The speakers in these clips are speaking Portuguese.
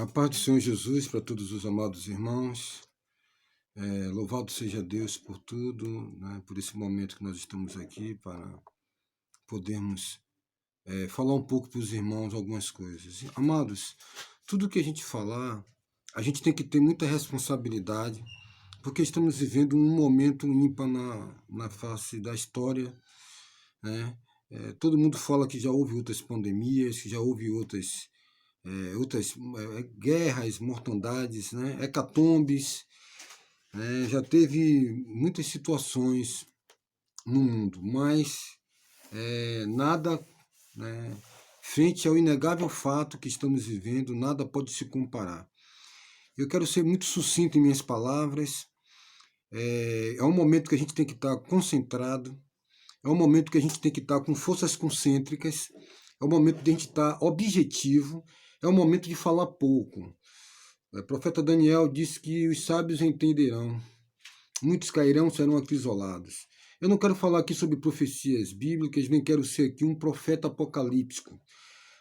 A paz do Senhor Jesus para todos os amados irmãos. Louvado seja Deus por tudo, né, por esse momento que nós estamos aqui para podermos falar um pouco para os irmãos algumas coisas. Amados, tudo que a gente falar, a gente tem que ter muita responsabilidade, porque estamos vivendo um momento ímpar na face da história, né? Todo mundo fala que já houve outras pandemias, que já houve outras guerras, mortandades, né? Hecatombes, né? Já teve muitas situações no mundo, mas nada, né, frente ao inegável fato que estamos vivendo, nada pode se comparar. Eu quero ser muito sucinto em minhas palavras. É um momento que a gente tem que estar concentrado, é um momento que a gente tem que estar com forças concêntricas, é um momento de a gente estar objetivo, é um momento de falar pouco. O profeta Daniel disse que os sábios entenderão, muitos cairão, serão acrisolados. Eu não quero falar aqui sobre profecias bíblicas, nem quero ser aqui um profeta apocalíptico,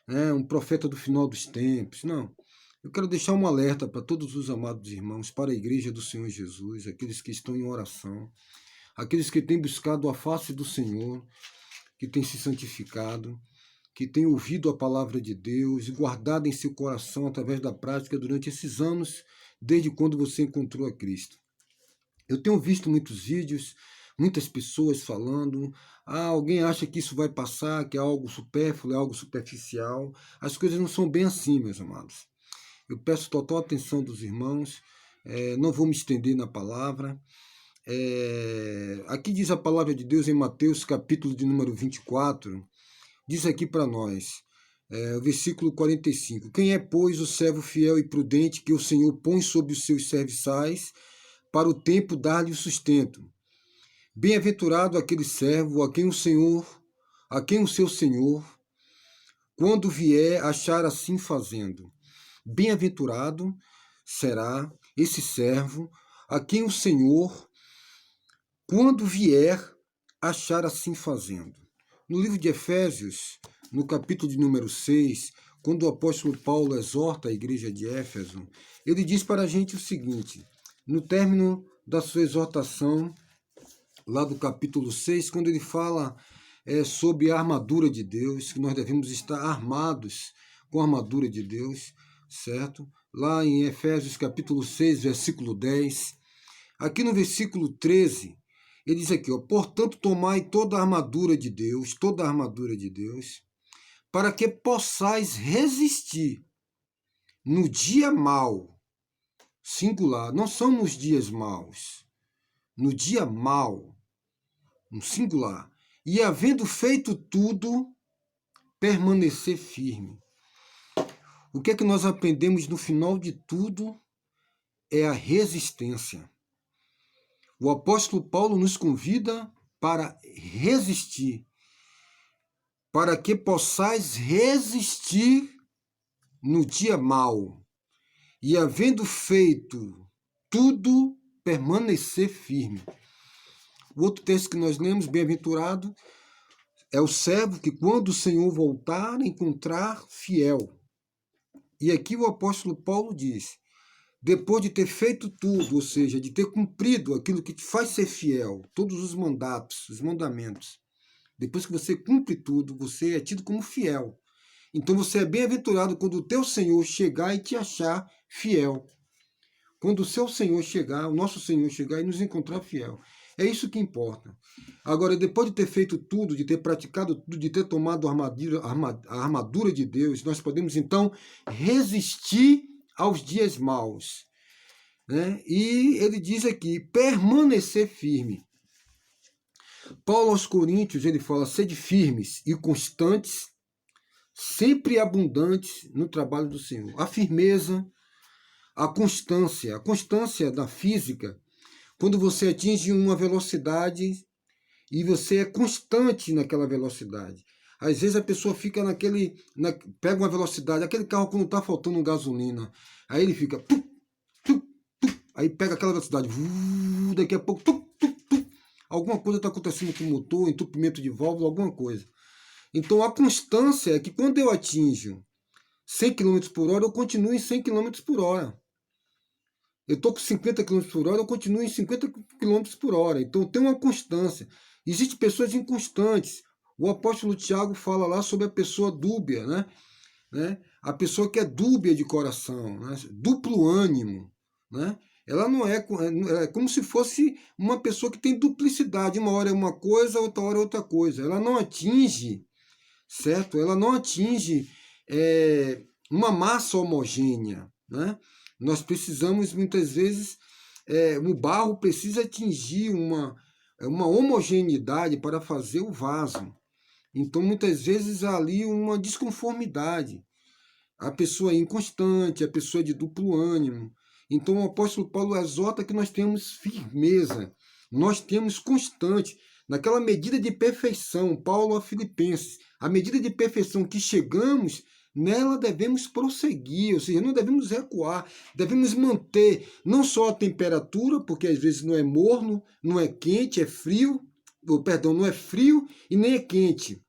né, um profeta do final dos tempos, não. Eu quero deixar um alerta para todos os amados irmãos, para a igreja do Senhor Jesus, aqueles que estão em oração, aqueles que têm buscado a face do Senhor, que têm se santificado, que têm ouvido a palavra de Deus e guardado em seu coração através da prática durante esses anos, desde quando você encontrou a Cristo. Eu tenho visto muitos vídeos, muitas pessoas falando, alguém acha que isso vai passar, que é algo supérfluo, é algo superficial. As coisas não são bem assim, meus amados. Eu peço total atenção dos irmãos, não vou me estender na palavra. Aqui diz a palavra de Deus em Mateus, capítulo de número 24, diz aqui para nós, o versículo 45, quem é, pois, o servo fiel e prudente que o Senhor põe sobre os seus serviçais para o tempo dar-lhe o sustento? Bem-aventurado aquele servo a quem o seu Senhor, quando vier, achar assim fazendo. Bem-aventurado será esse servo a quem o Senhor, quando vier, achar assim fazendo. No livro de Efésios, no capítulo de número 6, quando o apóstolo Paulo exorta a igreja de Éfeso, ele diz para a gente o seguinte, no término da sua exortação, lá do capítulo 6, quando ele fala sobre a armadura de Deus, que nós devemos estar armados com a armadura de Deus, certo? Lá em Efésios capítulo 6, versículo 10, aqui no versículo 13, ele diz aqui, ó, portanto, tomai toda a armadura de Deus, para que possais resistir no dia mau, singular, não são nos dias maus, no dia mau, no singular, e havendo feito tudo, permanecer firme. O que é que nós aprendemos no final de tudo? É a resistência. O apóstolo Paulo nos convida para resistir, para que possais resistir no dia mau, e havendo feito tudo, permanecer firme. O outro texto que nós lemos, bem-aventurado, é o servo que quando o Senhor voltar, encontrar fiel. E aqui o apóstolo Paulo diz, depois de ter feito tudo, ou seja, de ter cumprido aquilo que te faz ser fiel, todos os mandatos, os mandamentos, depois que você cumpre tudo, você é tido como fiel. Então você é bem-aventurado quando o teu Senhor chegar e te achar fiel. Quando o seu Senhor chegar, o nosso Senhor chegar e nos encontrar fiel. É isso que importa. Agora, depois de ter feito tudo, de ter praticado tudo, de ter tomado a armadura de Deus, nós podemos então resistir aos dias maus, né? E ele diz aqui, permanecer firme. Paulo aos Coríntios, ele fala, sede firmes e constantes, sempre abundantes no trabalho do Senhor. A firmeza, a constância da física, quando você atinge uma velocidade e você é constante naquela velocidade. Às vezes a pessoa fica pega uma velocidade, aquele carro quando está faltando gasolina, aí ele fica, aí pega aquela velocidade, daqui a pouco, alguma coisa está acontecendo com o motor, entupimento de válvula, alguma coisa. Então a constância é que quando eu atinjo 100 km por hora, eu continuo em 100 km por hora. Eu estou com 50 km por hora, eu continuo em 50 km por hora. Então tem uma constância. Existem pessoas inconstantes. O apóstolo Tiago fala lá sobre a pessoa dúbia, né? A pessoa que é dúbia de coração, né? Duplo ânimo, né? Ela não é como se fosse uma pessoa que tem duplicidade. Uma hora é uma coisa, outra hora é outra coisa. Ela não atinge, certo? Ela não atinge uma massa homogênea, né? Nós precisamos, muitas vezes, o barro precisa atingir uma homogeneidade para fazer o vaso. Então, muitas vezes, há ali uma desconformidade. A pessoa é inconstante, a pessoa é de duplo ânimo. Então, o apóstolo Paulo exorta que nós temos firmeza, nós temos constante, naquela medida de perfeição, Paulo a Filipenses, a medida de perfeição que chegamos, nela devemos prosseguir, ou seja, não devemos recuar, devemos manter não só a temperatura, porque às vezes não é morno, não é quente, é frio, perdão, não é frio e nem é quente.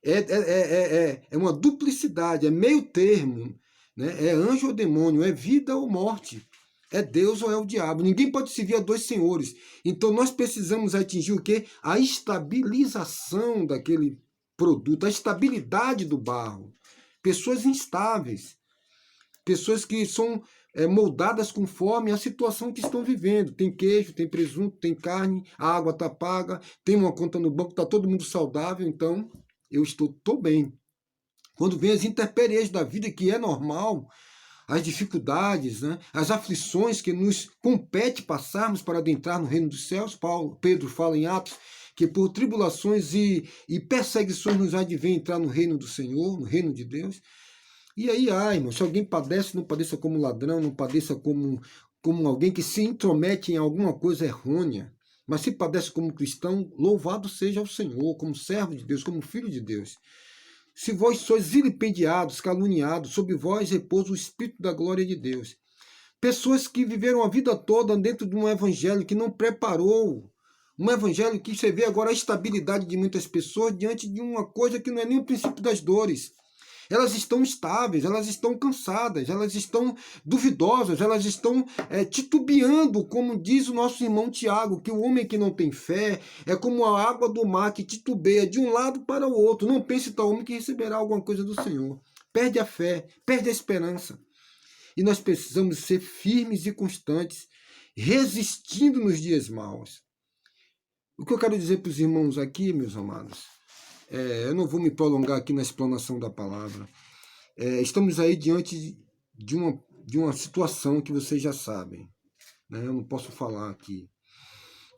É uma duplicidade, é meio termo, né? É anjo ou demônio, é vida ou morte, é Deus ou é o diabo. Ninguém pode servir a dois senhores. Então nós precisamos atingir o quê? A estabilização daquele produto, a estabilidade do barro. Pessoas instáveis, pessoas que são moldadas conforme a situação que estão vivendo. Tem queijo, tem presunto, tem carne, a água está paga, tem uma conta no banco, está todo mundo saudável, então eu estou bem. Quando vem as intempéries da vida, que é normal, as dificuldades, né, as aflições que nos compete passarmos para adentrar no reino dos céus, Pedro fala em Atos, que por tribulações e perseguições nos advém entrar no reino do Senhor, no reino de Deus. E aí, irmão, se alguém padece, não padeça como ladrão, não padeça como alguém que se intromete em alguma coisa errônea, mas se padece como cristão, louvado seja o Senhor, como servo de Deus, como filho de Deus. Se vós sois vilipendiados, caluniados, sobre vós repousa o Espírito da glória de Deus. Pessoas que viveram a vida toda dentro de um evangelho que não preparou, um evangelho que você vê agora a estabilidade de muitas pessoas diante de uma coisa que não é nem o princípio das dores. Elas estão estáveis, elas estão cansadas, elas estão duvidosas, elas estão titubeando, como diz o nosso irmão Tiago, que o homem que não tem fé é como a água do mar que titubeia de um lado para o outro. Não pense tal homem que receberá alguma coisa do Senhor. Perde a fé, perde a esperança. E nós precisamos ser firmes e constantes, resistindo nos dias maus. O que eu quero dizer para os irmãos aqui, meus amados, eu não vou me prolongar aqui na explanação da palavra. Estamos aí diante de uma situação que vocês já sabem, né? Eu não posso falar aqui.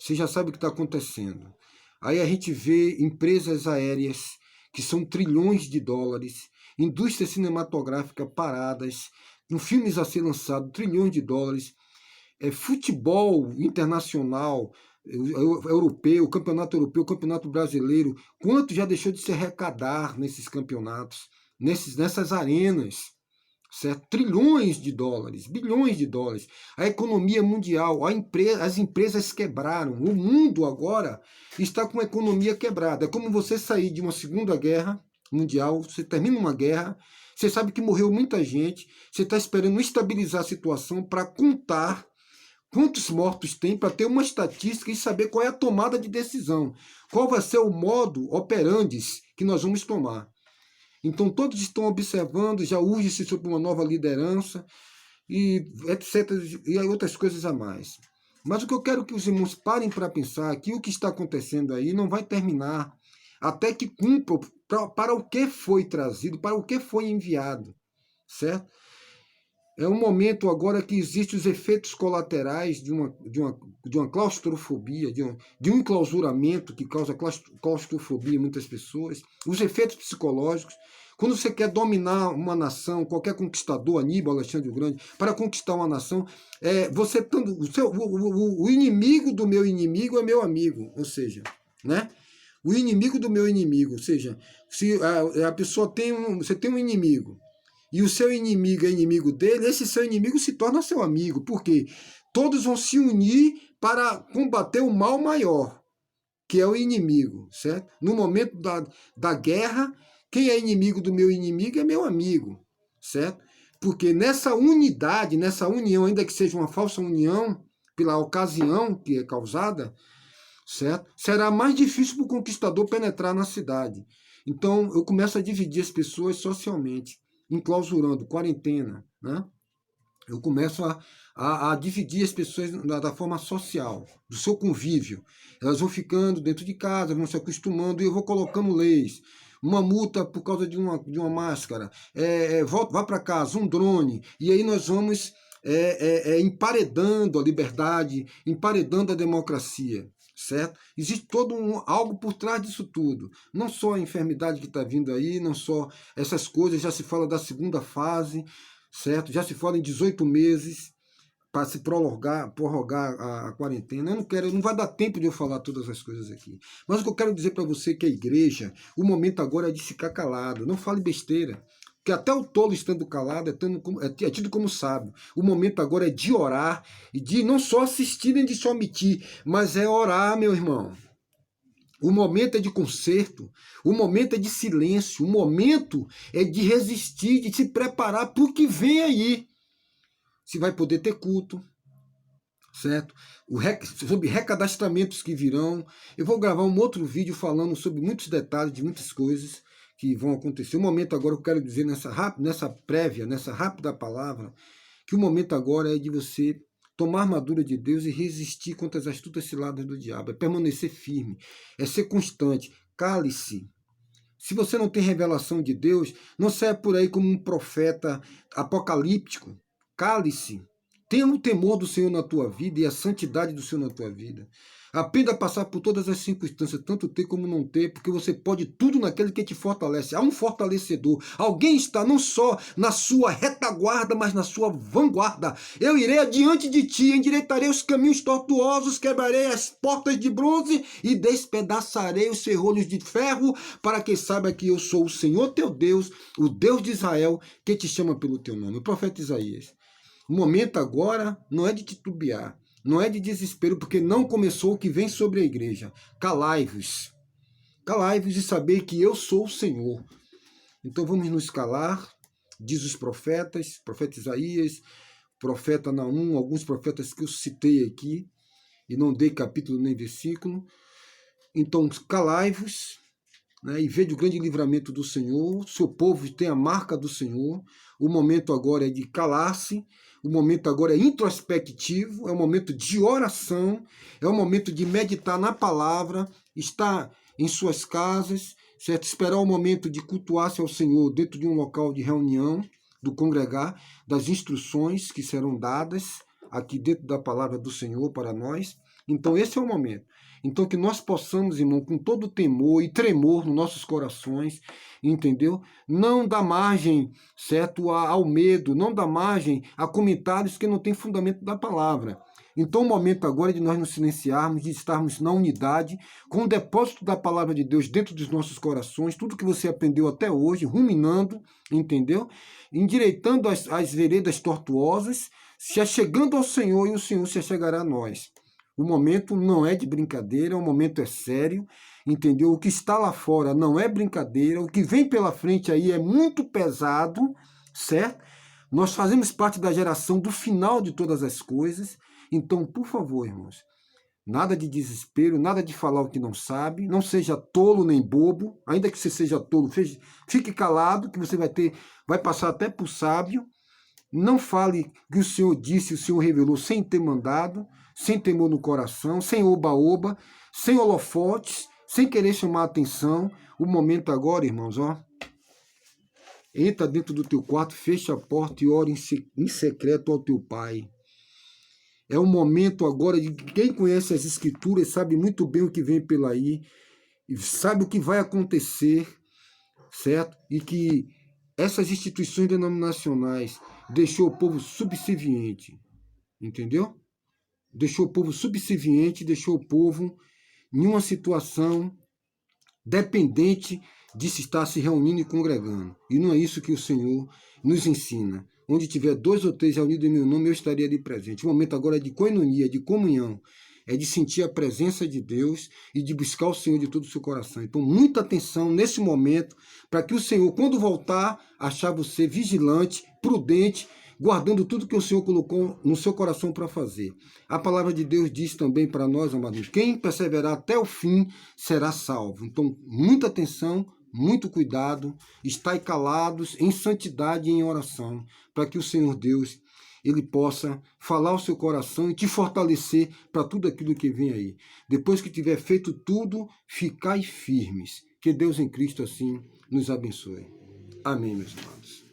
Vocês já sabem o que está acontecendo. Aí a gente vê empresas aéreas que são trilhões de dólares, indústria cinematográfica paradas, com filmes a ser lançados, trilhões de dólares, futebol internacional, europeu, campeonato europeu, campeonato brasileiro, quanto já deixou de se arrecadar nesses campeonatos, nessas arenas, certo? Trilhões de dólares, bilhões de dólares. A economia mundial, as empresas quebraram. O mundo agora está com a economia quebrada. É como você sair de uma Segunda Guerra Mundial, você termina uma guerra, você sabe que morreu muita gente, você está esperando estabilizar a situação para contar quantos mortos tem, para ter uma estatística e saber qual é a tomada de decisão. Qual vai ser o modo operandi que nós vamos tomar. Então todos estão observando, já urge-se sobre uma nova liderança, e etc. E outras coisas a mais. Mas o que eu quero que os irmãos parem para pensar é que o que está acontecendo aí não vai terminar até que cumpra para o que foi trazido, para o que foi enviado. Certo? É um momento agora que existem os efeitos colaterais de uma claustrofobia, de um enclausuramento que causa claustrofobia em muitas pessoas, os efeitos psicológicos. Quando você quer dominar uma nação, qualquer conquistador, Aníbal, Alexandre o Grande, para conquistar uma nação, o inimigo do meu inimigo é meu amigo, ou seja, né? O inimigo do meu inimigo, ou seja, se a pessoa você tem um inimigo, e o seu inimigo é inimigo dele, esse seu inimigo se torna seu amigo. Por quê? Todos vão se unir para combater o mal maior, que é o inimigo, certo? No momento da guerra, quem é inimigo do meu inimigo é meu amigo, certo? Porque nessa unidade, nessa união, ainda que seja uma falsa união, pela ocasião que é causada, certo? Será mais difícil para o conquistador penetrar na cidade. Então, eu começo a dividir as pessoas socialmente, enclausurando, quarentena, né? Eu começo a dividir as pessoas da forma social, do seu convívio. Elas vão ficando dentro de casa, vão se acostumando, e eu vou colocando leis. Uma multa por causa de uma máscara, vá para casa, um drone, e aí nós vamos emparedando a liberdade, emparedando a democracia, certo? Existe algo por trás disso tudo. Não só a enfermidade que está vindo aí, não só essas coisas, já se fala da segunda fase, certo? Já se fala em 18 meses para se prorrogar a quarentena. Eu não quero, não vai dar tempo de eu falar todas as coisas aqui. Mas o que eu quero dizer para você é que a igreja, o momento agora é de ficar calado. Não fale besteira. Porque até o tolo estando calado é tido como sábio. O momento agora é de orar e de não só assistir nem de se omitir, mas é orar, meu irmão. O momento é de conserto, o momento é de silêncio, o momento é de resistir, de se preparar para o que vem aí. Se vai poder ter culto, certo? Sobre recadastramentos que virão. Eu vou gravar um outro vídeo falando sobre muitos detalhes de muitas coisas que vão acontecer. O momento agora, eu quero dizer nessa prévia, nessa rápida palavra, que o momento agora é de você tomar a armadura de Deus e resistir contra as astutas ciladas do diabo. É permanecer firme, é ser constante. Cale-se. Se você não tem revelação de Deus, não saia por aí como um profeta apocalíptico. Cale-se. Tenha o temor do Senhor na tua vida e a santidade do Senhor na tua vida. Aprenda a passar por todas as circunstâncias, tanto ter como não ter, porque você pode tudo naquele que te fortalece. Há um fortalecedor. Alguém está não só na sua retaguarda, mas na sua vanguarda. Eu irei adiante de ti, endireitarei os caminhos tortuosos, quebrarei as portas de bronze e despedaçarei os ferrolhos de ferro, para que saiba que eu sou o Senhor teu Deus, o Deus de Israel, que te chama pelo teu nome. O profeta Isaías. O momento agora não é de titubear. Não é de desespero, porque não começou o que vem sobre a igreja. Calai-vos. Calai-vos e saber que eu sou o Senhor. Então vamos nos calar, diz os profetas, profeta Isaías, profeta Naum, alguns profetas que eu citei aqui, e não dei capítulo nem versículo. Então calai-vos, né, e vede o grande livramento do Senhor. Seu povo tem a marca do Senhor. O momento agora é de calar-se. O momento agora é introspectivo, é um momento de oração, é um momento de meditar na palavra, estar em suas casas, certo? Esperar o momento de cultuar-se ao Senhor dentro de um local de reunião, do congregar, das instruções que serão dadas aqui dentro da palavra do Senhor para nós. Então esse é o momento. Então que nós possamos, irmão, com todo temor e tremor nos nossos corações, entendeu? Não dá margem, certo, ao medo, não dá margem a comentários que não têm fundamento da palavra. Então o momento agora é de nós nos silenciarmos, de estarmos na unidade, com o depósito da palavra de Deus dentro dos nossos corações, tudo que você aprendeu até hoje, ruminando, entendeu? Endireitando as veredas tortuosas, se achegando ao Senhor, e o Senhor se achegará a nós. O momento não é de brincadeira, o momento é sério, entendeu? O que está lá fora não é brincadeira, o que vem pela frente aí é muito pesado, certo? Nós fazemos parte da geração do final de todas as coisas, então, por favor, irmãos, nada de desespero, nada de falar o que não sabe, não seja tolo nem bobo, ainda que você seja tolo, fique calado, que você vai passar até por sábio. Não fale que o Senhor disse, o Senhor revelou sem ter mandado, sem temor no coração, sem oba-oba, sem holofotes, sem querer chamar a atenção. O momento agora, irmãos, ó, entra dentro do teu quarto, fecha a porta e ora em secreto ao teu Pai. É o momento agora de quem conhece as Escrituras, sabe muito bem o que vem pela aí, e sabe o que vai acontecer, certo? E que essas instituições denominacionais deixou o povo subserviente, entendeu? Deixou o povo subserviente, deixou o povo em uma situação dependente de se estar se reunindo e congregando. E não é isso que o Senhor nos ensina. Onde tiver 2 ou 3 reunidos em meu nome, eu estaria ali presente. O momento agora é de coinonia, de comunhão. é de sentir a presença de Deus e de buscar o Senhor de todo o seu coração. Então, muita atenção nesse momento, para que o Senhor, quando voltar, achar você vigilante, prudente, guardando tudo que o Senhor colocou no seu coração para fazer. A palavra de Deus diz também para nós, amados, quem perseverar até o fim será salvo. Então, muita atenção, muito cuidado, estai calados em santidade e em oração, para que o Senhor Deus ele possa falar ao seu coração e te fortalecer para tudo aquilo que vem aí. Depois que tiver feito tudo, ficai firmes. Que Deus em Cristo assim nos abençoe. Amém, meus amados.